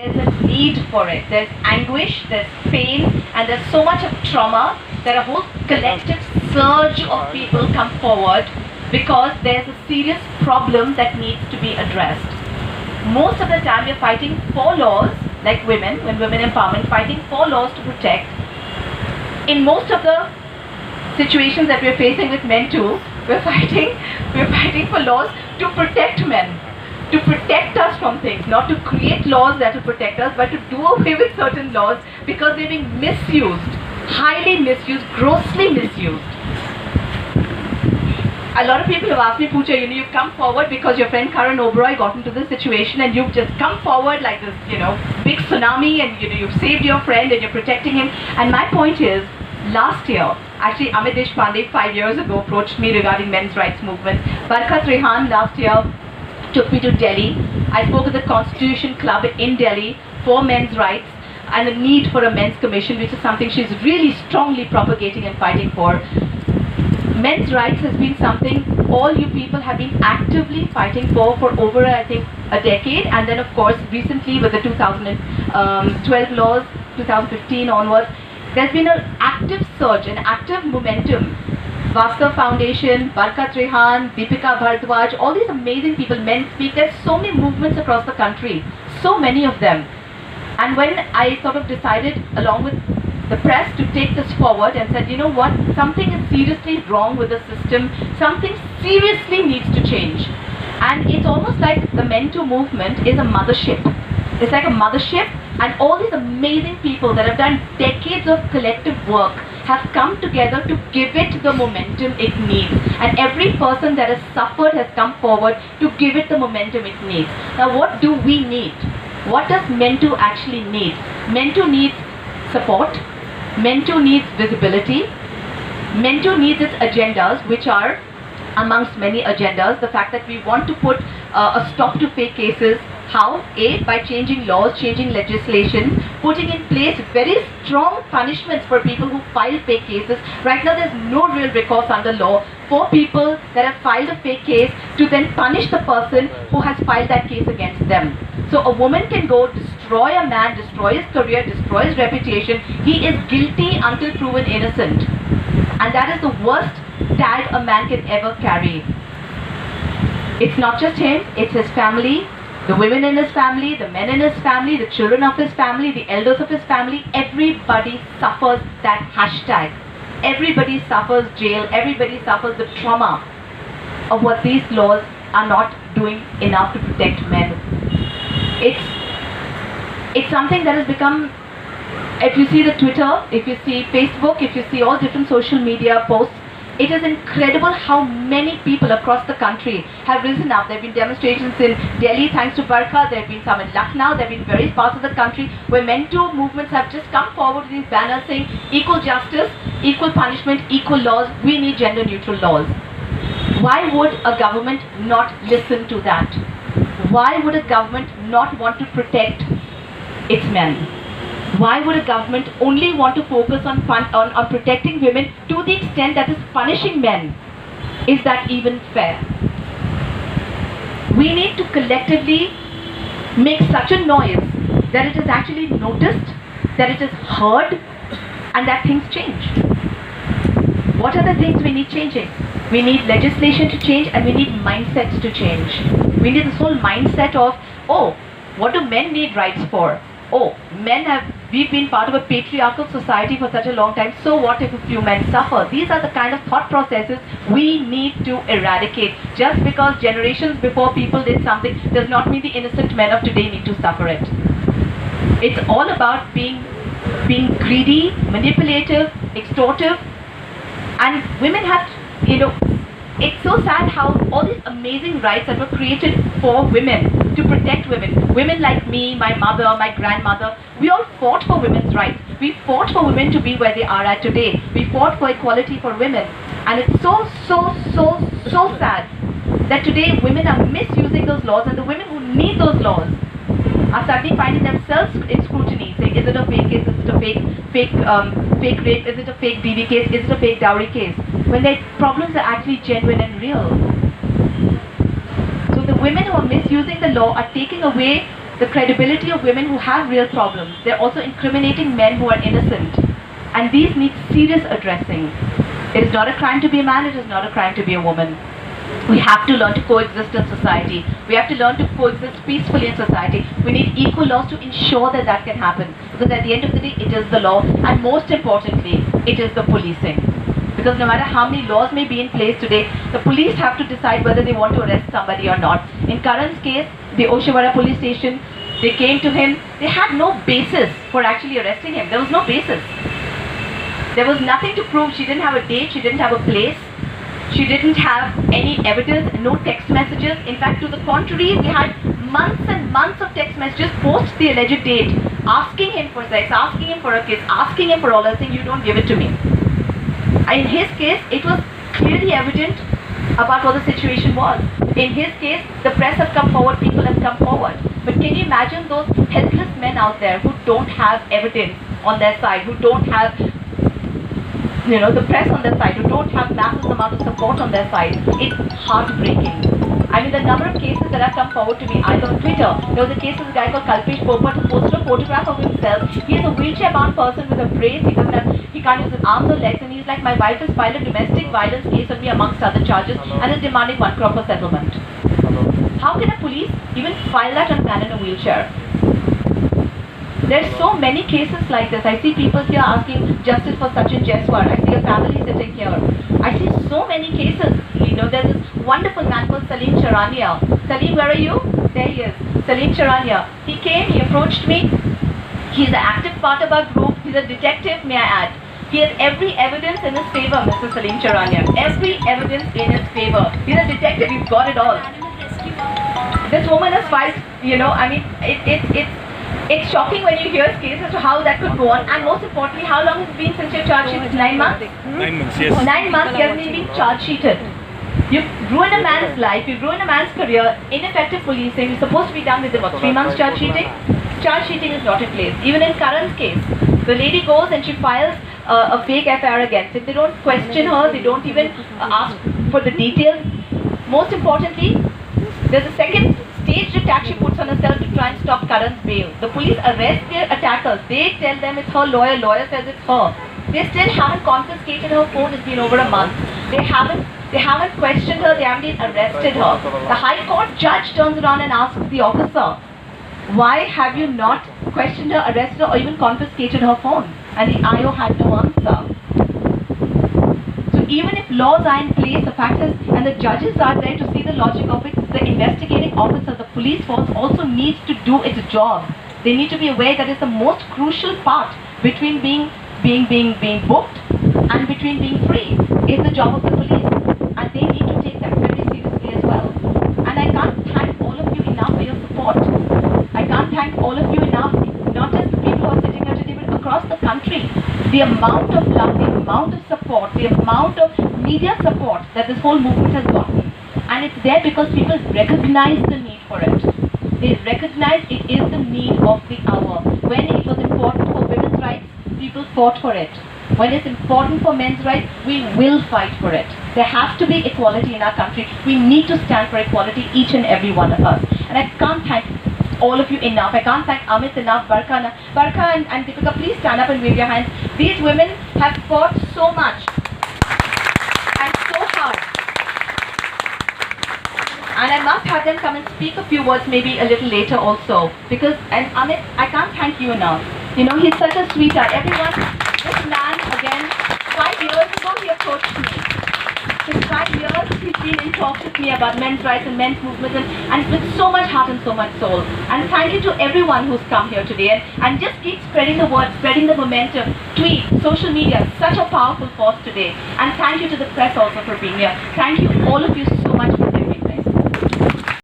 There's a need for it. There's anguish, there's pain, and there's so much of trauma that a whole collective surge of people come forward because there's a serious problem that needs to be addressed. Most of the time we're fighting for laws, like women, when women empowerment, fighting for laws to protect. In most of the situations that we're facing with men too, we're fighting for laws to protect men, to protect us from things, not to create laws that will protect us, but to do away with certain laws because they're being misused, highly misused, grossly misused. A lot of people have asked me, Pooja, you've come forward because your friend Karan Oberoi got into this situation and you've just come forward like this, big tsunami, and you've saved your friend and you're protecting him. And my point is, last year, actually Amit Deshpande 5 years ago approached me regarding men's rights movement. Barkat Rehan last year took me to Delhi. I spoke at the Constitution Club in Delhi for men's rights and the need for a men's commission, which is something she's really strongly propagating and fighting for. Men's rights has been something all you people have been actively fighting for over, I think, a decade. And then, of course, recently with the 2012 laws, 2015 onwards, there's been an active surge, an active momentum. Vastav Foundation, Barkat Rehan, Deepika Bharadwaj, all these amazing people, Men Speak, there's so many movements across the country, so many of them. And when I sort of decided, along with the press, to take this forward and said, you know what, something is seriously wrong with the system, something seriously needs to change. And it's almost like the Men Too movement is a mothership. It's like a mothership, and all these amazing people that have done decades of collective work have come together to give it the momentum it needs. And every person that has suffered has come forward to give it the momentum it needs. Now, what do we need? What does Men Too actually need? Men Too needs support. Men Too needs visibility. Men Too needs its agendas, which are, amongst many agendas, the fact that we want to put a stop to fake cases. How? A, by changing laws, changing legislation, putting in place very strong punishments for people who file fake cases. Right now there's no real recourse under law for people that have filed a fake case to then punish the person who has filed that case against them. So a woman can go destroy a man, destroy his career, destroy his reputation. He is guilty until proven innocent. And that is the worst tag a man can ever carry. It's not just him, it's his family, the women in his family, the men in his family, the children of his family, the elders of his family. Everybody suffers that hashtag. Everybody suffers jail. Everybody suffers the trauma of what these laws are not doing enough to protect men. It's something that has become, if you see the Twitter, if you see Facebook, if you see all different social media posts, it is incredible how many people across the country have risen up. There have been demonstrations in Delhi thanks to Barkha. There have been some in Lucknow. There have been various parts of the country where Men Too movements have just come forward with these banners saying equal justice, equal punishment, equal laws. We need gender neutral laws. Why would a government not listen to that? Why would a government not want to protect its men? Why would a government only want to focus on protecting women to the extent that is punishing men? Is that even fair? We need to collectively make such a noise that it is actually noticed, that it is heard, and that things change. What are the things we need changing? We need legislation to change, and we need mindsets to change. We need this whole mindset of, oh, what do men need rights for? Oh, we've been part of a patriarchal society for such a long time, so what if a few men suffer? These are the kind of thought processes we need to eradicate. Just because generations before people did something does not mean the innocent men of today need to suffer it. It's all about being greedy, manipulative, extortive, and women have, it's so sad how all these amazing rights that were created for women, to protect women. Women like me, my mother, my grandmother, we all fought for women's rights. We fought for women to be where they are at today. We fought for equality for women. And it's so sad that today women are misusing those laws, and the women who need those laws are suddenly finding themselves in scrutiny, saying, is it a fake case, is it a fake rape, is it a fake DV case, is it a fake dowry case, when their problems are actually genuine and real. So the women who are misusing the law are taking away the credibility of women who have real problems. They're also incriminating men who are innocent. And these need serious addressing. It is not a crime to be a man, it is not a crime to be a woman. We have to learn to coexist in society. We have to learn to coexist peacefully in society. We need equal laws to ensure that that can happen. Because at the end of the day, it is the law. And most importantly, it is the policing. Because no matter how many laws may be in place today, the police have to decide whether they want to arrest somebody or not. In Karan's case, the Oshiwara police station, they came to him. They had no basis for actually arresting him. There was no basis. There was nothing to prove. She didn't have a date. She didn't have a place. She didn't have any evidence, no text messages. In fact, to the contrary, we had months and months of text messages post the alleged date, asking him for sex, asking him for a kiss, asking him for all that, saying, you don't give it to me. In his case, it was clearly evident about what the situation was. In his case, the press has come forward, people have come forward. But can you imagine those helpless men out there who don't have evidence on their side, who don't have the press on their side, who don't have massive amount of support on their side? It's heartbreaking. I mean, the number of cases that have come forward to me, either on Twitter, there was a case of a guy called Kalpesh Popat who posted a photograph of himself. He is a wheelchair-bound person with a brace. He can't use his arms or legs, and he's like, my wife has filed a domestic violence case on me amongst other charges and is demanding 1 crore for settlement. How can a police even file that on a man in a wheelchair? There's so many cases like this. I see people here asking justice for Sachin Jaiswal. I see a family sitting here. I see so many cases. There's this wonderful man called Salim Charania. Salim, where are you? There he is. Salim Charania. He came, he approached me. He's an active part of our group. He's a detective, may I add. He has every evidence in his favor, Mr. Salim Charania. Every evidence in his favor. He's a detective, he's got it all. This woman has filed, it's shocking when you hear cases as to how that could go on, and most importantly, how long has it been since your charge sheet? 9 months? 9 months, yes. 9 months, he hasn't even been charge sheeted. You've ruined a man's life, you've ruined a man's career. Ineffective policing is supposed to be done within 3 months charge sheeting? Charge sheeting is not in place. Even in Karan's case, the lady goes and she files a fake FIR against him. They don't question her, they don't even ask for the details. Most importantly, there's a second staged attack she puts on herself to try and stop Karan's bail. The police arrest their attackers. They tell them it's her lawyer. Lawyer says it's her. They still haven't confiscated her phone. It's been over a month. They haven't questioned her. They haven't even arrested her. The High Court judge turns around and asks the officer, why have you not questioned her, arrested her, or even confiscated her phone? And the IO had no answer. So even if laws are in place, the fact is, and the judges are there to see the logic of it, the investigating officer, the police force also needs to do its job. They need to be aware that it's the most crucial part between being booked and between being free is the job of the police. And they need to take that very seriously as well. And I can't thank all of you enough for your support. I can't thank all of you enough, not just the people who are sitting here today, but across the country. The amount of love, the amount of support, the amount of media support that this whole movement has gotten. And it's there because people recognize the need for it. They recognize it is the need of the hour. When it was important for women's rights, people fought for it. When it's important for men's rights, we will fight for it. There has to be equality in our country. We need to stand for equality, each and every one of us. And I can't thank all of you enough. I can't thank Amit enough, Barka and Deepika, please stand up and wave your hands. These women have fought so much and so hard. And I must have them come and speak a few words maybe a little later also. Because, and Amit, I can't thank you enough. He's such a sweetheart. Everyone, this man, again, 5 years ago he approached me. For 5 years he's been in talks with me about men's rights and men's movements, and with so much heart and so much soul. And thank you to everyone who's come here today, and just keep spreading the word, spreading the momentum. Tweet, social media, such a powerful force today. And thank you to the press also for being here. Thank you all of you